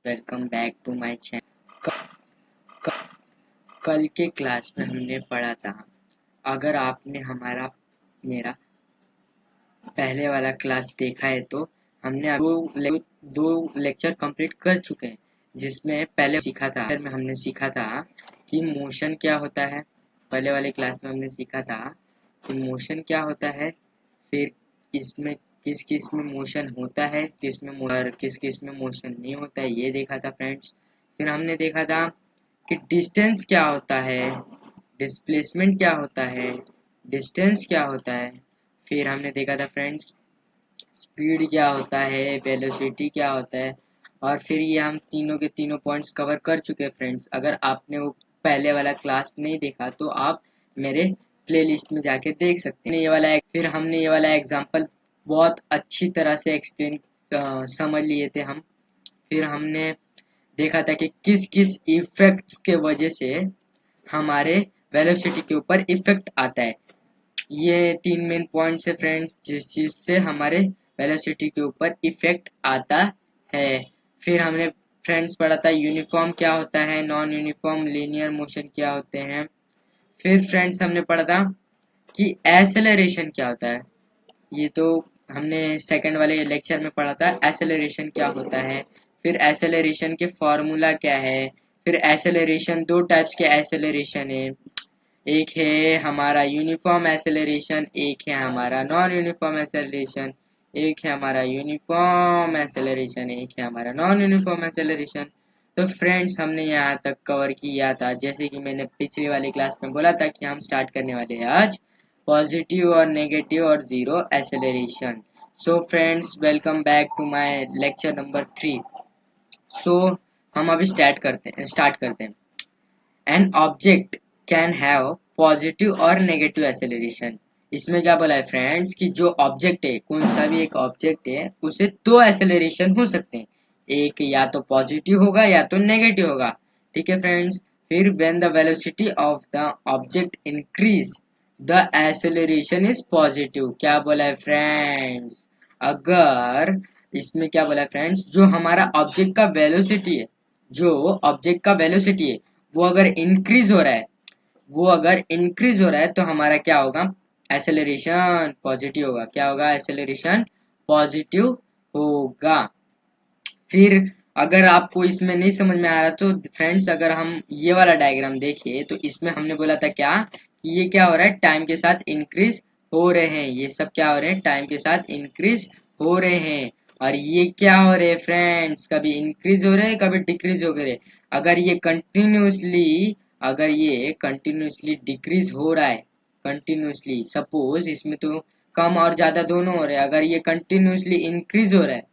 Welcome back to my channel. कल के class में हमने पढ़ा था। अगर आपने मेरा पहले वाला क्लास देखा है तो हमने दो लेक्चर कंप्लीट कर चुके हैं, जिसमें पहले हमने सीखा था कि मोशन क्या होता है। पहले वाले क्लास में हमने सीखा था कि मोशन क्या होता है, फिर इसमें किस किस में मोशन होता है, किस किस में मोशन नहीं होता है, ये देखा था फ्रेंड्स। फिर हमने देखा था कि डिस्टेंस क्या होता है, डिस्प्लेसमेंट क्या होता है, डिस्टेंस क्या होता है। फिर हमने देखा था फ्रेंड्स स्पीड क्या होता है, वेलोसिटी क्या होता है। और फिर ये हम तीनों के तीनों पॉइंट्स कवर कर चुके हैं फ्रेंड्स। अगर आपने वो पहले वाला क्लास नहीं देखा तो आप मेरे प्लेलिस्ट में जाके देख सकते हैं। फिर हमने ये वाला एग्जांपल बहुत अच्छी तरह से एक्सप्लेन समझ लिए थे हम। फिर हमने देखा था कि किस किस इफेक्ट्स के वजह से हमारे वेलोसिटी के ऊपर इफेक्ट आता है। ये तीन मेन पॉइंट्स है फ्रेंड्स, जिस चीज से हमारे वेलोसिटी के ऊपर इफेक्ट आता है। फिर हमने फ्रेंड्स पढ़ा था यूनिफॉर्म क्या होता है, नॉन यूनिफॉर्म लीनियर मोशन क्या होते हैं। फिर फ्रेंड्स हमने पढ़ा था कि एसेलरेशन क्या होता है। ये तो हमने सेकंड वाले लेक्चर में पढ़ा था एसेलरेशन क्या होता है। फिर एसेलरेशन के फॉर्मूला क्या है। फिर एसेलरेशन दो टाइप्स के एसेलरेशन है, एक है हमारा यूनिफॉर्म एसेलरेशन, एक है हमारा नॉन यूनिफॉर्म एसेलरेशन। एक है हमारा यूनिफॉर्म एसेलरेशन, एक है हमारा नॉन यूनिफॉर्म एसेलरेशन। तो फ्रेंड्स हमने यहाँ तक कवर किया था। जैसे कि मैंने पिछले वाली क्लास में बोला था कि हम स्टार्ट करने वाले हैं आज पॉजिटिव और नेगेटिव और zero acceleration. So friends welcome back to my lecture number 3। So हम अभी स्टार्ट करते हैं। An object can have positive और नेगेटिव एसेलरेशन। इसमें क्या बोला है फ्रेंड्स कि जो ऑब्जेक्ट है, कोई सा भी एक ऑब्जेक्ट है, उसे दो एसेलरेशन हो सकते हैं। एक या तो पॉजिटिव होगा या तो नेगेटिव होगा। ठीक है फ्रेंड्स। फिर when the velocity of the object increase the acceleration is positive. क्या बोला है फ्रेंड्स, अगर इसमें क्या बोला है फ्रेंड्स, जो हमारा ऑब्जेक्ट का वेलोसिटी है, जो ऑब्जेक्ट का वेलोसिटी है वो अगर इंक्रीज हो रहा है, तो हमारा क्या होगा, एसेलरेशन पॉजिटिव होगा। क्या होगा, एसेलरेशन पॉजिटिव होगा। फिर अगर आपको इसमें नहीं समझ में आ रहा तो फ्रेंड्स अगर हम ये वाला डायग्राम देखें तो इसमें हमने बोला था क्या कि ये क्या हो रहा है, टाइम के साथ इंक्रीज हो रहे हैं। ये सब क्या हो रहे हैं, टाइम के साथ इंक्रीज हो रहे हैं। और ये क्या हो रहे हैं फ्रेंड्स, कभी इंक्रीज हो रहे हैं कभी डिक्रीज हो रहे हैं। अगर ये कंटिन्यूसली डिक्रीज हो रहा है, कंटिन्यूसली सपोज इसमें तो कम और ज्यादा दोनों हो रहे हैं। अगर ये कंटिन्यूसली इंक्रीज हो रहा है,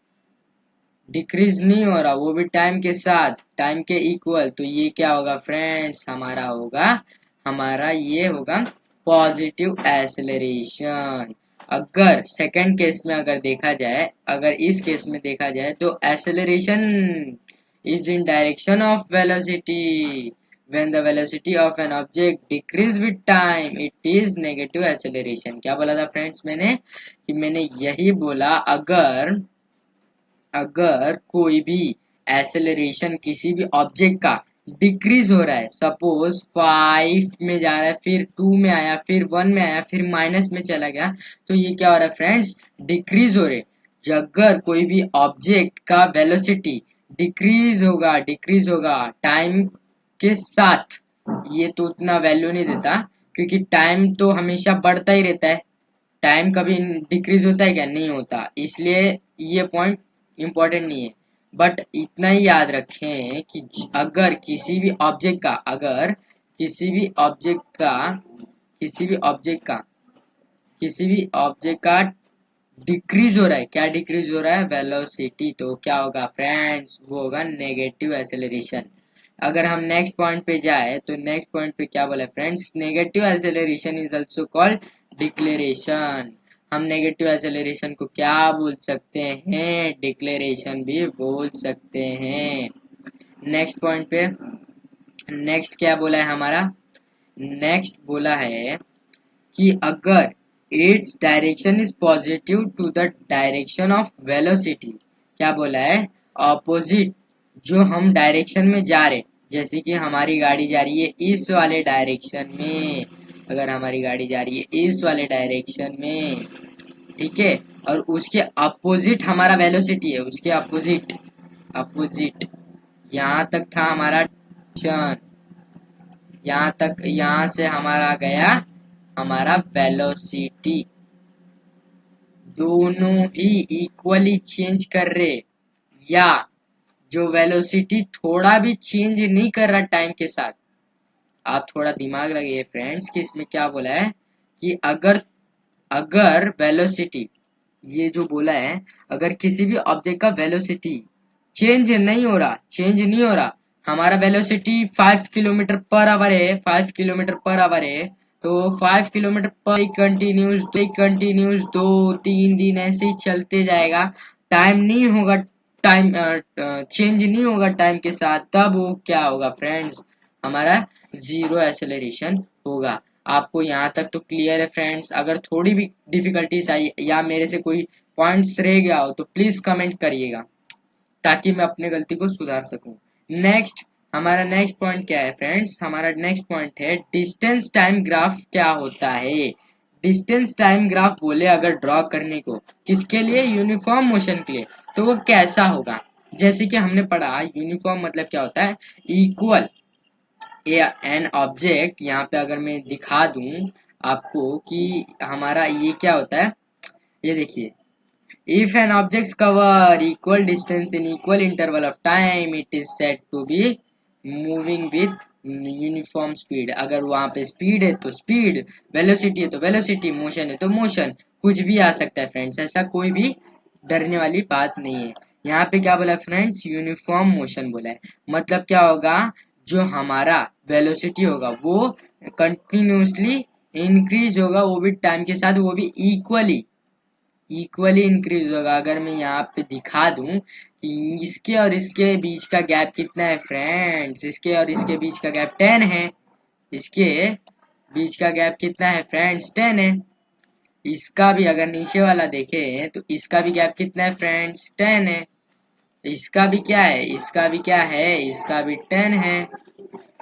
डिक्रीज नहीं हो रहा, वो भी टाइम के साथ, टाइम के इक्वल, तो ये क्या होगा फ्रेंड्स, ये होगा पॉजिटिव एसेलरेशन। अगर सेकंड केस में अगर देखा जाए, अगर इस केस में देखा जाए तो acceleration is in direction of velocity. When the velocity of an object decrease with time, it is negative acceleration. क्या बोला था फ्रेंड्स मैंने यही बोला, अगर कोई भी एसेलरेशन किसी भी ऑब्जेक्ट का डिक्रीज हो रहा है, सपोज 5 में जा रहा है, फिर 2 में आया, फिर 1 में आया, फिर माइनस में चला गया, तो ये क्या हो रहा है फ्रेंड्स, डिक्रीज हो रहे। अगर कोई भी ऑब्जेक्ट का वेलोसिटी डिक्रीज होगा टाइम के साथ, ये तो उतना वैल्यू नहीं देता, क्योंकि टाइम तो हमेशा बढ़ता ही रहता है। टाइम कभी डिक्रीज होता है क्या, नहीं होता। इसलिए ये पॉइंट इम्पोर्टेंट नहीं है। बट इतना ही याद रखें कि अगर किसी भी ऑब्जेक्ट का डिक्रीज हो रहा है, क्या डिक्रीज हो रहा है, वेलोसिटी, तो क्या होगा फ्रेंड्स, वो होगा नेगेटिव एसेलरेशन। अगर हम नेक्स्ट पॉइंट पे जाए तो नेक्स्ट पॉइंट पे क्या बोला friends, negative acceleration is also called declaration. हम नेगेटिव एसेलरेशन को क्या बोल सकते हैं, डिक्लेरेशन भी बोल सकते हैं। नेक्स्ट पॉइंट पे नेक्स्ट क्या बोला है हमारा, नेक्स्ट बोला है कि अगर its direction is positive to the direction of velocity, क्या बोला है, ऑपोजिट, जो हम डायरेक्शन में जा रहे, जैसे कि हमारी गाड़ी जा रही है इस वाले डायरेक्शन में, अगर हमारी गाड़ी जा रही है इस वाले डायरेक्शन में, ठीक है, और उसके अपोजिट हमारा वेलोसिटी है, उसके अपोजिट, अपोजिट यहाँ तक था हमारा डायरेक्शन, यहाँ तक, यहाँ से हमारा गया हमारा वेलोसिटी, दोनों ही इक्वली चेंज कर रहे, या जो वेलोसिटी थोड़ा भी चेंज नहीं कर रहा टाइम के साथ। आप थोड़ा दिमाग लगाइए फ्रेंड्स कि इसमें क्या बोला है कि अगर अगर वेलोसिटी, ये जो बोला है, अगर किसी भी ऑब्जेक्ट का वेलोसिटी चेंज नहीं हो रहा, हमारा वेलोसिटी 5 किलोमीटर पर आवर है, 5 किलोमीटर पर आवर है, तो 5 किलोमीटर पर कंटिन्यूस 2-3 दिन ऐसे ही चलते जाएगा, टाइम नहीं होगा, टाइम चेंज नहीं होगा टाइम के साथ, तब वो क्या होगा फ्रेंड्स, हमारा जीरो एक्सेलरेशन होगा। आपको यहाँ तक तो क्लियर है फ्रेंड्स? अगर थोड़ी भी डिफिकल्टीज आई या मेरे से कोई पॉइंट्स रह गया हो तो प्लीज कमेंट करिएगा, ताकि मैं अपने गलती को सुधार सकूं। नेक्स्ट, हमारा नेक्स्ट पॉइंट क्या है फ्रेंड्स? हमारा नेक्स्ट पॉइंट है डिस्टेंस टाइम ग्राफ क्या होता है। डिस्टेंस टाइम ग्राफ बोले अगर ड्रॉ करने को, किसके लिए? यूनिफॉर्म मोशन के लिए, तो वो कैसा होगा? जैसे कि हमने पढ़ा यूनिफॉर्म मतलब क्या होता है, इक्वल एन ऑब्जेक्ट। यहाँ पे अगर मैं दिखा दूं आपको कि हमारा ये क्या होता है, ये देखिए, if an objects cover equal distance in equal interval of time, it is said to be moving with uniform speed. अगर वहां पे स्पीड है तो स्पीड, वेलोसिटी है तो वेलोसिटी, मोशन है तो मोशन, कुछ भी आ सकता है फ्रेंड्स, ऐसा कोई भी डरने वाली बात नहीं है। यहाँ पे क्या बोला फ्रेंड्स? यूनिफॉर्म मोशन बोला है। मतलब क्या होगा, जो हमारा वेलोसिटी होगा वो कंटिन्यूसली इंक्रीज होगा, वो भी टाइम के साथ, वो भी इक्वली इंक्रीज होगा। अगर मैं यहाँ पे दिखा दूं कि इसके और इसके बीच का गैप कितना है फ्रेंड्स, इसके और इसके बीच का गैप 10 है, इसके बीच का गैप कितना है फ्रेंड्स? 10 है। इसका भी अगर नीचे वाला देखें तो इसका भी गैप कितना है फ्रेंड्स? 10 है। इसका भी क्या है, इसका भी क्या है, इसका भी 10 है।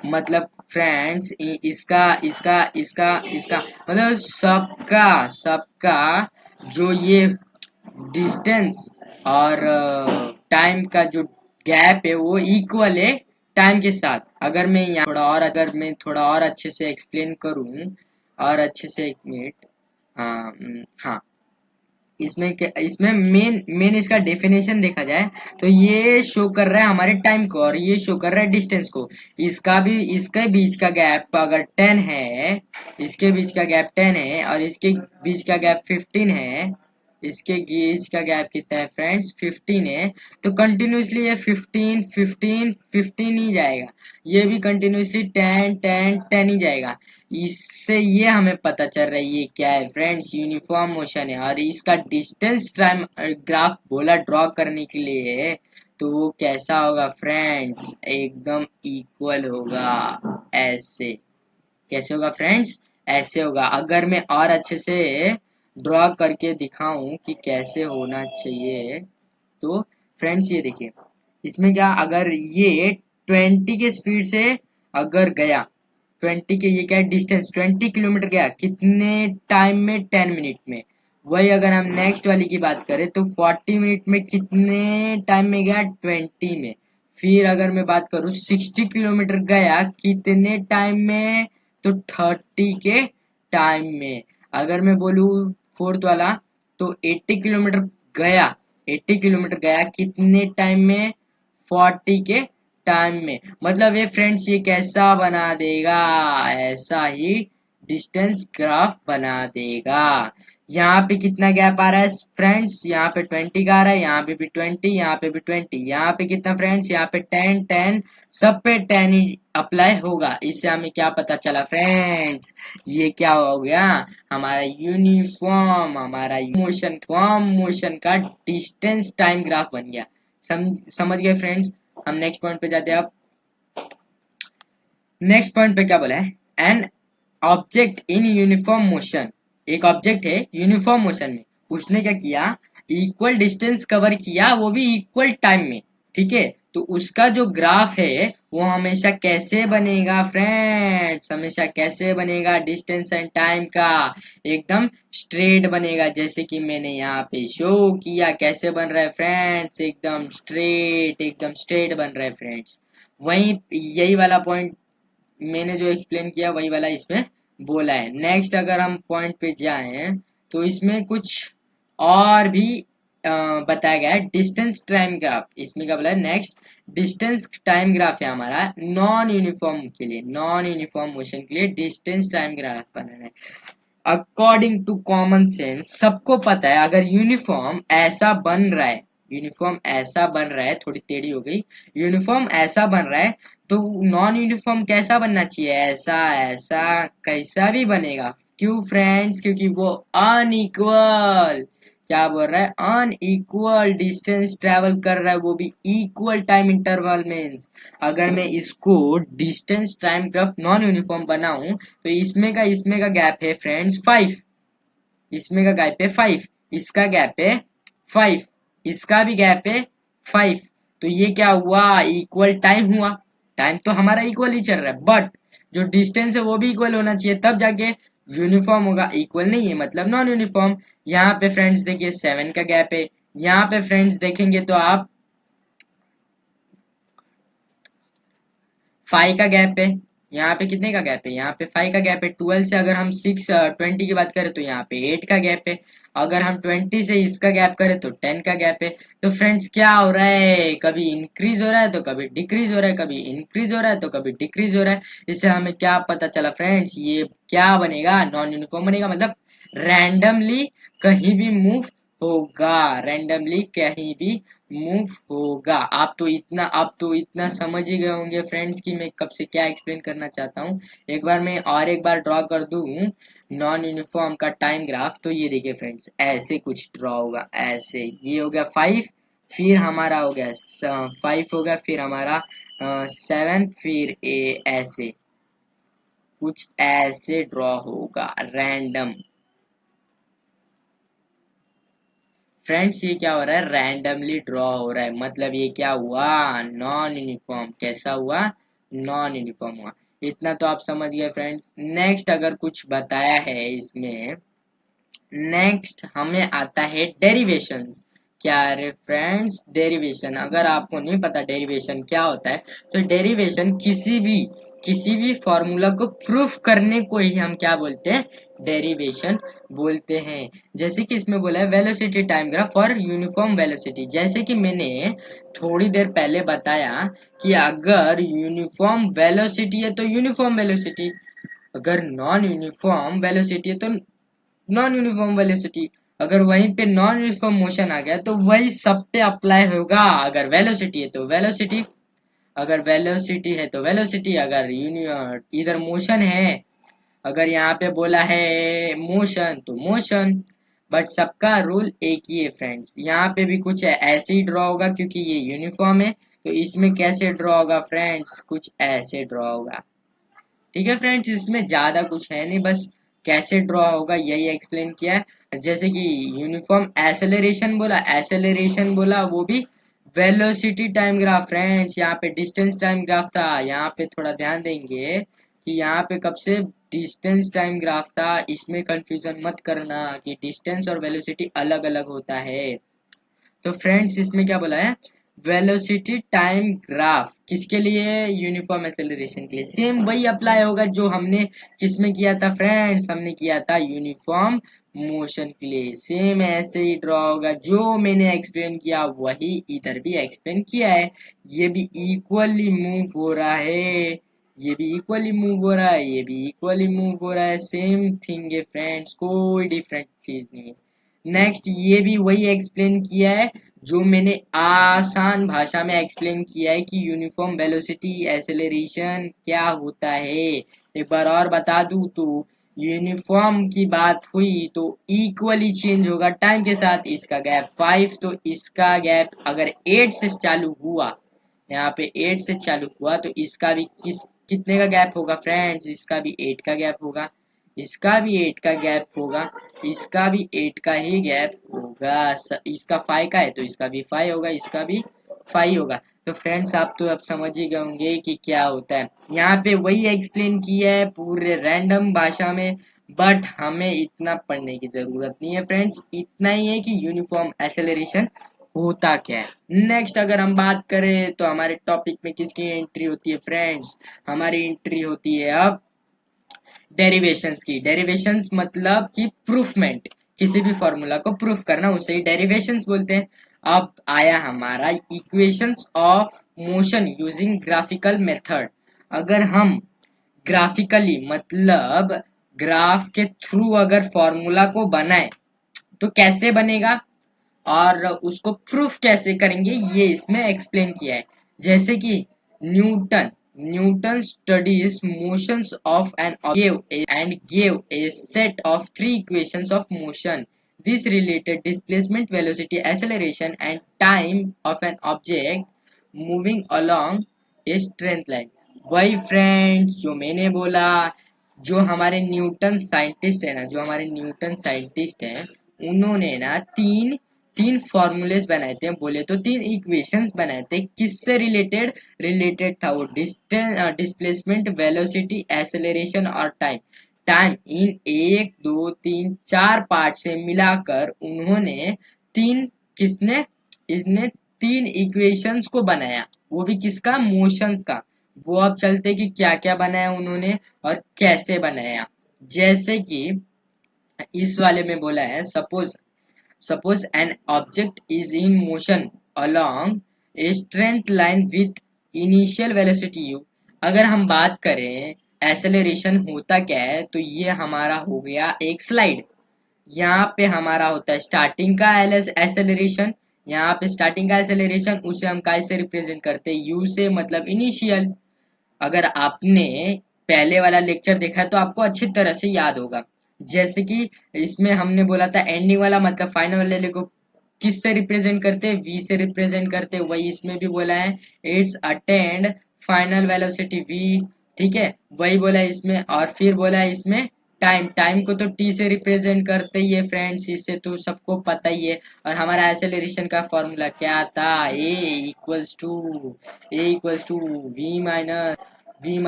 मतलब फ्रेंड्स इसका इसका इसका इसका मतलब सबका सबका जो ये डिस्टेंस और टाइम का जो गैप है वो इक्वल है टाइम के साथ। अगर मैं यहाँ थोड़ा और, अगर मैं थोड़ा और अच्छे से एक्सप्लेन करूं, और अच्छे से, एक मिनट, हाँ, हाँ, इसमें मेन मेन इसका डेफिनेशन देखा जाए तो ये शो कर रहा है हमारे टाइम को, और ये शो कर रहा है डिस्टेंस को। इसका भी, इसके बीच का गैप अगर 10 है, इसके बीच का गैप 10 है, और इसके बीच का गैप 15 है, इसके बीच का गैप कितना है फ्रेंड्स? 15 है। तो कंटिन्यूसली ये 15 15 15 ही जाएगा, ये भी कंटिन्यूसली 10 10 10 ही जाएगा। इससे ये हमें पता चल रहा है ये क्या है फ्रेंड्स? यूनिफॉर्म मोशन है। और इसका डिस्टेंस टाइम ग्राफ बोला ड्रॉ करने के लिए, तो वो कैसा होगा फ्रेंड्स? एकदम इक्वल होगा, ऐसे। कैसे होगा फ्रेंड्स? ऐसे होगा। अगर मैं और अच्छे से ड्रॉ करके दिखाऊं कि कैसे होना चाहिए, तो फ्रेंड्स ये देखिए, इसमें क्या, अगर ये 20 के स्पीड से अगर गया, 20 के, ये क्या है, डिस्टेंस 20 किलोमीटर गया, कितने टाइम में? 10 मिनट में। वही अगर हम नेक्स्ट वाली की बात करें तो 40 मिनट में कितने टाइम में गया? 20 में। फिर अगर मैं बात करूं 60 किलोमीटर गया कितने टाइम में? तो 30 के टाइम में। अगर मैं बोलूं फोर्थ वाला, तो 80 किलोमीटर गया, 80 किलोमीटर गया कितने टाइम में? 40 के टाइम में। मतलब ये फ्रेंड्स ये कैसा बना देगा? ऐसा ही डिस्टेंस ग्राफ बना देगा। यहाँ पे कितना गैप आ रहा है फ्रेंड्स? यहाँ पे 20 का आ रहा है, यहाँ पे भी 20, यहाँ पे भी 20, यहाँ पे कितना फ्रेंड्स? यहाँ पे 10 10, सब पे 10 ही अप्लाई होगा। इससे हमें क्या पता चला फ्रेंड्स? ये क्या हो गया? हमारा यूनिफॉर्म, हमारा मोशन का डिस्टेंस टाइम ग्राफ बन गया। समझ गए फ्रेंड्स? हम नेक्स्ट पॉइंट पे जाते हैं। अब नेक्स्ट पॉइंट पे क्या बोला है? An object in uniform motion, एक ऑब्जेक्ट है यूनिफॉर्म मोशन में, उसने क्या किया? इक्वल डिस्टेंस कवर किया, वो भी इक्वल टाइम में, ठीक है। तो उसका जो ग्राफ है वो हमेशा कैसे बनेगा फ्रेंड्स, हमेशा कैसे बनेगा, डिस्टेंस एंड टाइम का एकदम स्ट्रेट बनेगा, जैसे कि मैंने यहाँ पे शो किया कैसे बन रहा है फ्रेंड्स, एकदम स्ट्रेट बन रहा है फ्रेंड्स। वही यही वाला पॉइंट मैंने जो एक्सप्लेन किया वही वाला इसमें बोला है। नेक्स्ट अगर हम पॉइंट पे जाएं तो इसमें कुछ और भी बताया गया है, डिस्टेंस टाइम ग्राफ इसमें क्या बोला है, नेक्स्ट डिस्टेंस टाइम ग्राफ है हमारा नॉन यूनिफॉर्म के लिए, नॉन यूनिफॉर्म मोशन के लिए डिस्टेंस टाइम ग्राफ बनाना है। अकॉर्डिंग टू कॉमन सेंस सबको पता है अगर यूनिफॉर्म ऐसा बन रहा है, यूनिफॉर्म ऐसा बन रहा है, थोड़ी टेढ़ी हो गई, यूनिफॉर्म ऐसा बन रहा है तो नॉन यूनिफॉर्म कैसा बनना चाहिए, ऐसा ऐसा कैसा भी बनेगा। क्यों फ्रेंड्स, क्योंकि वो अनइक्वल, क्या बोल रहा है, अनइक्वल डिस्टेंस ट्रेवल कर रहा है, वो भी इक्वल टाइम इंटरवल में। अगर मैं इसको distance time graph non uniform बनाऊं तो इसमें का गैप है फ्रेंड्स 5, इसमें का गैप है 5, इसका गैप है 5, इसका भी गैप है 5। तो ये क्या हुआ, इक्वल टाइम हुआ, टाइम तो हमारा इक्वल ही चल रहा है, बट जो डिस्टेंस है वो भी इक्वल होना चाहिए तब जाके यूनिफॉर्म होगा, इक्वल नहीं है मतलब नॉन यूनिफॉर्म। यहाँ पे फ्रेंड्स देखिए 7 का गैप है, यहाँ पे फ्रेंड्स देखेंगे तो आप 5 का गैप है, यहाँ पे कितने का गैप है, यहाँ पे 5 का गैप है। 12 से अगर हम 20 की बात करें तो यहाँ पे 8 का गैप है, अगर हम 20 से इसका गैप करें तो 10 का गैप है। तो फ्रेंड्स क्या हो रहा है, कभी इंक्रीज हो रहा है तो कभी डिक्रीज हो रहा है, कभी इंक्रीज हो रहा है तो कभी डिक्रीज हो रहा है। इससे हमें क्या पता चला फ्रेंड्स, ये क्या बनेगा, नॉन यूनिफॉर्म बनेगा, मतलब रैंडमली कहीं भी मूव होगा, रैंडमली कहीं भी मूव होगा। आप तो इतना समझ ही गए होंगे फ्रेंड्स कि मैं कब से क्या एक्सप्लेन करना चाहता हूँ। एक बार ड्रॉ कर दूं नॉन यूनिफॉर्म का टाइम ग्राफ, तो ये देखिए फ्रेंड्स ऐसे कुछ ड्रॉ होगा, ऐसे ये हो गया 5, फिर हमारा हो गया 5 हो गया, फिर हमारा 7, फिर ऐसे कुछ ऐसे ड्रॉ होगा रैंडम। फ्रेंड्स ये क्या हो रहा है, रैंडमली ड्रॉ हो रहा है, मतलब ये क्या हुआ, नॉन यूनिफॉर्म। कैसा हुआ, नॉन यूनिफॉर्म हुआ। इतना तो आप समझ गए फ्रेंड्स। नेक्स्ट अगर कुछ बताया है इसमें, नेक्स्ट हमें आता है डेरिवेशंस। क्या रे फ्रेंड्स, डेरिवेशन, अगर आपको नहीं पता डेरिवेशन क्या होता है तो डेरिवेशन किसी भी फॉर्मूला को प्रूफ करने को ही हम क्या बोलते हैं, डेरिवेशन बोलते हैं। जैसे कि इसमें बोला है velocity time graph for uniform velocity, जैसे कि मैंने थोड़ी देर पहले बताया कि अगर यूनिफॉर्म वेलोसिटी है तो यूनिफॉर्म वेलोसिटी, अगर नॉन यूनिफॉर्म वेलोसिटी है तो नॉन यूनिफॉर्म वेलोसिटी। अगर वहीं पे नॉन यूनिफॉर्म मोशन आ गया तो वही सब पे अप्लाई होगा। अगर वेलोसिटी है तो वेलोसिटी, अगर वेलोसिटी है तो वेलोसिटी, अगर इधर मोशन है, अगर यहाँ पे बोला है मोशन तो मोशन। बट सबका रूल एक ही है फ्रेंड्स, यहाँ पे भी कुछ ऐसे ही ड्रॉ होगा क्योंकि ये यूनिफॉर्म है। तो इसमें कैसे ड्रॉ होगा फ्रेंड्स, कुछ ऐसे ड्रॉ होगा। ठीक है फ्रेंड्स, इसमें ज्यादा कुछ है नहीं, बस कैसे ड्रॉ होगा यही एक्सप्लेन किया है। जैसे कि यूनिफॉर्म एसेलरेशन बोला वो भी वेलोसिटी टाइम ग्राफ फ्रेंड्स, यहाँ पे डिस्टेंस टाइम ग्राफ था। यहाँ पे थोड़ा ध्यान देंगे कि यहाँ पे कब से डिस्टेंस टाइम ग्राफ था, इसमें कंफ्यूजन मत करना कि डिस्टेंस और वेलोसिटी अलग अलग होता है। तो फ्रेंड्स इसमें क्या बोला है, वेलोसिटी टाइम ग्राफ किसके लिए, यूनिफॉर्म एक्सेलरेशन के लिए। सेम वही अप्लाई होगा जो हमने किसमें किया था फ्रेंड्स, हमने किया था यूनिफॉर्म मोशन के लिए। सेम ऐसे ही ड्रॉ होगा, जो मैंने एक्सप्लेन किया वही इधर भी एक्सप्लेन किया है। ये भी इक्वली मूव हो रहा है, ये भी इक्वली मूव हो रहा है, ये भी इक्वली मूव हो रहा है, सेम थिंग है फ्रेंड्स, कोई डिफरेंट चीज नहीं है। नेक्स्ट ये भी वही एक्सप्लेन किया है जो मैंने आसान भाषा में एक्सप्लेन किया है कि यूनिफॉर्म वेलोसिटी एक्सेलरेशन क्या होता है। एक बार और बता दूं तो यूनिफॉर्म की बात हुई तो इक्वली चेंज होगा टाइम के साथ, इसका गैप 5 तो इसका गैप अगर 8 से चालू हुआ, यहाँ पे 8 से चालू हुआ तो इसका भी कितने का गैप होगा फ्रेंड्स, इसका भी 8 का गैप होगा, इसका भी 8 का गैप होगा, इसका भी 8 का ही गैप होगा। इसका 5 का है तो इसका भी 5 होगा, इसका भी 5 होगा। तो फ्रेंड्स आप तो अब समझ ही गए होंगे कि क्या होता है। यहाँ पे वही एक्सप्लेन किया है पूरे रैंडम भाषा में, बट हमें इतना पढ़ने की जरूरत नहीं है फ्रेंड्स। इतना ही है कि यूनिफॉर्म एक्सेलरेशन होता क्या है। नेक्स्ट अगर हम बात करें तो हमारे टॉपिक में किसकी एंट्री होती है फ्रेंड्स, हमारी एंट्री होती है अब डेरिवेशंस की। डेरिवेशंस मतलब कि प्रूफमेंट, किसी भी फॉर्मूला को प्रूफ करना, उसे ही डेरिवेशंस बोलते हैं। अब आया हमारा equations of motion using graphical method. अगर हम ग्राफिकली मतलब ग्राफ के थ्रू अगर फॉर्मूला को बनाए तो कैसे बनेगा और उसको प्रूफ कैसे करेंगे ये इसमें एक्सप्लेन किया है। जैसे कि Newton Newton studies motions of an and gave a set of three equations of motion. This related displacement, velocity, acceleration and time of an object moving along a straight line. वही friends जो मैंने बोला, जो हमारे Newton scientist है ना, जो हमारे न्यूटन साइंटिस्ट हैं, उन्होंने ना तीन तीन फॉर्मूलेस बनाए थे, बोले तो तीन इक्वेशंस बनाए थे। किससे रिलेटेड रिलेटेड था वो, डिस्प्लेसमेंट, वेलोसिटी, एक्सेलरेशन और टाइम। टाइम इन एक दो तीन चार पार्ट से मिलाकर उन्होंने तीन किसने इसने तीन इक्वेशंस को बनाया, वो भी किसका, मोशंस का। वो अब चलते कि क्या क्या बनाया उन्होंने और कैसे बनाया। जैसे कि इस वाले में बोला है, suppose an object is in motion along a strength line with initial velocity u। अगर हम बात करें एक्सेलरेशन होता क्या है, तो ये हमारा हो गया एक स्लाइड। यहाँ पे हमारा होता है स्टार्टिंग का एक्सेलरेशन। यहाँ पे स्टार्टिंग का एक्सेलरेशन उसे हम कैसे रिप्रेजेंट करते हैं, u से, मतलब इनिशियल। अगर आपने पहले वाला लेक्चर देखा है तो आपको अच्छी तरह से याद होगा। जैसे कि इसमें हमने बोला था एंडिंग वाला मतलब फाइनल वाले को किससे रिप्रेजेंट करते हैं, v से रिप्रेजेंट करते हैं। वही इसमें भी बोला है, it's attend final velocity v। ठीक है, वही बोला है इसमें। और फिर बोला है इसमें टाइम, टाइम को तो t से रिप्रेजेंट करते ही है फ्रेंड्स, इससे तो सबको पता ही है। और हमारा एक्सेलरेशन का फॉर्मूला क्या था, a equals to v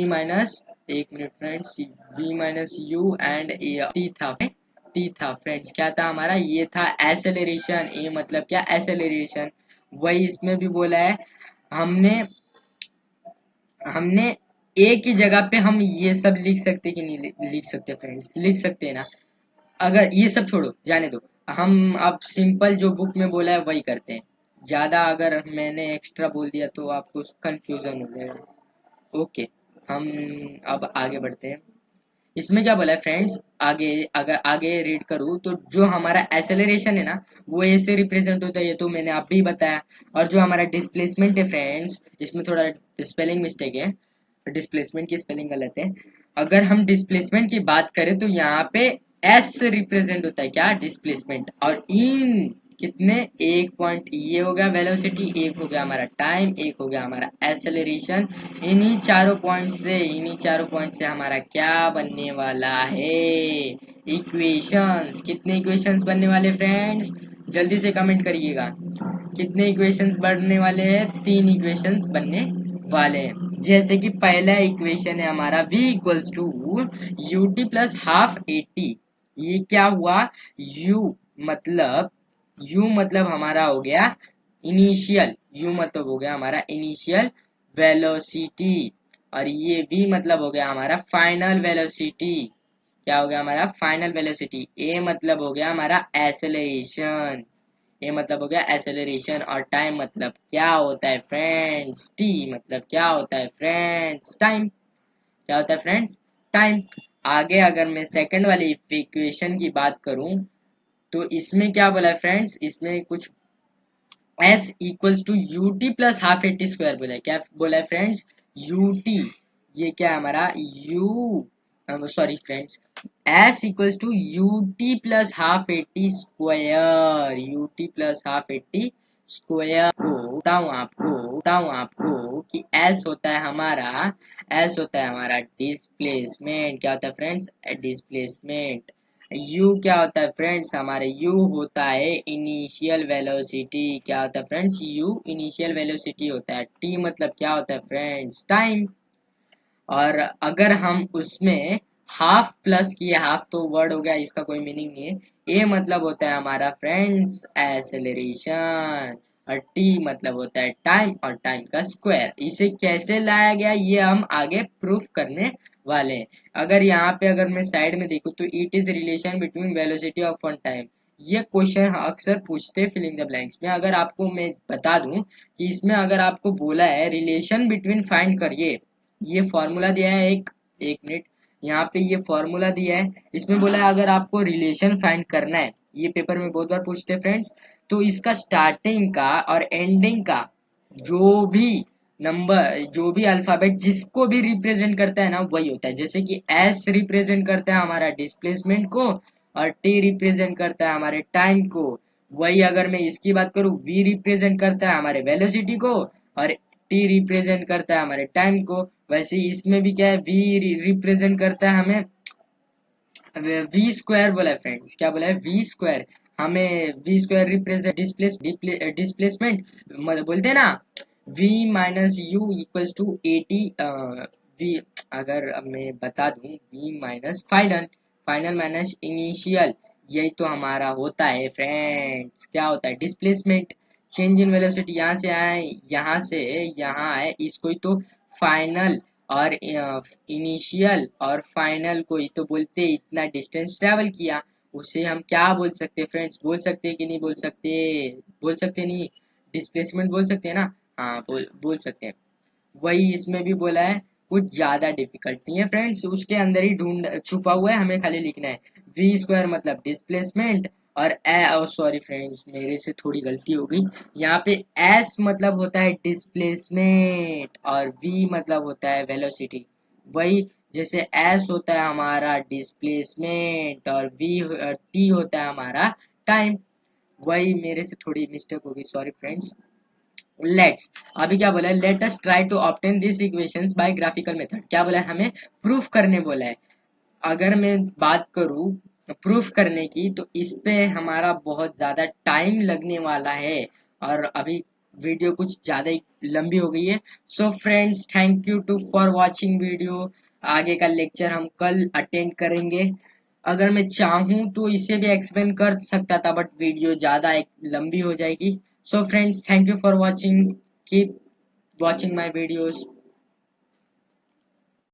minus एक minute friends, v minus u and t था फ्रेंड्स। क्या था हमारा, ये था एक्सेलरेशन। ए मतलब क्या, एक्सेलरेशन। वही इसमें भी बोला है। हमने हमने एक ही जगह पे हम ये सब लिख सकते कि नहीं लिख सकते फ्रेंड्स, लिख सकते हैं ना। अगर ये सब छोड़ो, जाने दो, हम अब सिंपल जो बुक में बोला है वही करते हैं। ज्यादा अगर मैंने एक्स्ट्रा बोल दिया तो आपको कंफ्यूजन हो जाएगा। ओके, हम अब आगे बढ़ते हैं। इसमें क्या बोला है फ्रेंड्स, आगे अगर आगे रीड करूँ तो जो हमारा एक्सेलरेशन है ना, वो ए से रिप्रेजेंट होता है, ये तो मैंने आप भी बताया। और जो हमारा डिस्प्लेसमेंट है फ्रेंड्स, इसमें थोड़ा स्पेलिंग मिस्टेक है, डिस्प्लेसमेंट की स्पेलिंग गलत है। अगर हम डिस्प्लेसमेंट की बात करें तो यहाँ पे एस से रिप्रेजेंट होता है क्या, डिस्प्लेसमेंट। और इन कितने, एक पॉइंट, ये हो गया वेलोसिटी, एक हो गया हमारा टाइम, एक हो गया हमारा एक्सेलरेशन। इन्हीं चारों पॉइंट से हमारा क्या बनने वाला है, इक्वेशंस। कितने इक्वेशंस बनने वाले फ्रेंड्स, जल्दी से कमेंट करिएगा। कितने इक्वेशंस बनने वाले हैं, तीन इक्वेशंस बनने वाले हैं। जैसे कि पहला इक्वेशन है हमारा v equals to U T plus half A T. ये क्या हुआ, मतलब u मतलब हमारा हो गया इनिशियल, u मतलब हो गया हमारा इनिशियल वेलोसिटी। और ये v मतलब हो गया हमारा फाइनल वेलोसिटी। क्या हो गया हमारा, फाइनल वेलोसिटी। a मतलब हो गया हमारा एक्सेलरेशन, ये मतलब हो गया एक्सेलरेशन। और टाइम मतलब क्या होता है फ्रेंड्स, टी मतलब क्या होता है फ्रेंड्स, टाइम। क्या होता है फ्रेंड्स, टाइम। आगे अगर मैं सेकंड वाली इक्वेशन की बात करूं तो इसमें क्या बोला है फ्रेंड्स, इसमें कुछ s equals to U T plus half A T square बोला है। क्या बोला है फ्रेंड्स, यू टी, ये क्या हमारा sorry friends, s equals to U T plus half A T square. U T plus half A T square को बताऊं आपको कि s होता है हमारा डिस्प्लेसमेंट। क्या होता है फ्रेंड्स, डिस्प्लेसमेंट। यू क्या होता है फ्रेंड्स, हमारे यू होता है इनिशियल वेलोसिटी। क्या होता है फ्रेंड्स, यू इनिशियल वेलोसिटी होता है। टी मतलब क्या होता है फ्रेंड्स, टाइम। और अगर हम उसमें हाफ प्लस किए, हाफ तो वर्ड हो गया, इसका कोई मीनिंग नहीं है। ए मतलब होता है हमारा फ्रेंड्स एक्सेलरेशन, और टी मतलब होता है टाइम, और टाइम का स्क्वायर। इसे कैसे लाया गया ये हम आगे प्रूफ करने वाले हैं। अगर यहाँ पे अगर मैं साइड में देखूँ तो it is relation between velocity of one time. ये क्वेश्चन अक्सर पूछते हैं फिलिंग द ब्लैंक्स में। अगर आपको मैं बता दूं कि इसमें अगर आपको बोला है रिलेशन बिटवीन फाइंड करिए, ये फॉर्मूला दिया है एक मिनट, यहाँ पे ये फॉर्मूला दिया है। इसमें बोला है अगर आपको रिलेशन फाइंड करना है, ये पेपर में बहुत बार पूछते हैं फ्रेंड्स, तो इसका स्टार्टिंग का और एंडिंग का जो भी नंबर, जो भी अल्फाबेट जिसको भी रिप्रेजेंट करता है ना, वही होता है। जैसे कि एस रिप्रेजेंट करता है हमारा डिस्प्लेसमेंट को, और टी रिप्रेजेंट करता है हमारे टाइम को। वही अगर मैं इसकी बात करूं, वी रिप्रेजेंट करता है हमारे वेलोसिटी को, और टी रिप्रेजेंट करता है हमारे टाइम को। वैसे इसमें भी क्या है, वी रिप्रेजेंट करता है हमें, वी स्क्वायर बोला है फ्रेंड्स, क्या बोला है, वी स्क्वायर। हमें वी स्क्वायर रिप्रेजेंट डिस्प्लेसमेंट बोलते हैं ना, v minus U equals to 80 V. अगर मैं बता दूं v minus final, final minus initial, यही तो हमारा होता है फ्रेंड्स, क्या होता है, डिस्प्लेसमेंट। चेंज इन वेलोसिटी यहाँ से आए, यहाँ से यहाँ आए, इसको ही तो फाइनल और इनिशियल और फाइनल को ही तो बोलते, इतना डिस्टेंस ट्रेवल किया, उसे हम क्या बोल सकते हैं फ्रेंड्स, बोल सकते हैं कि नहीं बोल सकते, बोल सकते नहीं, डिस्प्लेसमेंट बोल सकते हैं ना, हाँ बोल सकते हैं। वही इसमें भी बोला है, कुछ ज्यादा डिफिकल्ट नहीं है फ्रेंड्स, उसके अंदर ही ढूंढ छुपा हुआ है, हमें खाली लिखना है। वी स्क्वायर मतलब डिस्प्लेसमेंट, और सॉरी फ्रेंड्स मेरे से थोड़ी गलती हो गई, यहाँ पे एस मतलब होता है डिस्प्लेसमेंट, और वी मतलब होता है वेलोसिटी। वही जैसे एस होता है हमारा डिस्प्लेसमेंट, और वी टी होता है हमारा टाइम। वही मेरे से थोड़ी मिस्टेक हो गई, सॉरी फ्रेंड्स। लेट्स, अभी क्या बोला है, let us try to obtain this equations by graphical method. क्या बोला है, हमें प्रूफ करने बोला है। अगर मैं बात करूं प्रूफ करने की, तो इस पे हमारा बहुत ज्यादा टाइम लगने वाला है, और अभी वीडियो कुछ ज्यादा ही लंबी हो गई है। So friends, thank you too for watching video. आगे का लेक्चर हम कल अटेंड करेंगे। अगर मैं चाहूँ तो इसे भी एक्सप्लेन कर सकता था, बट वीडियो ज्यादा लंबी हो जाएगी। सो friends, thank you for watching, keep watching my videos.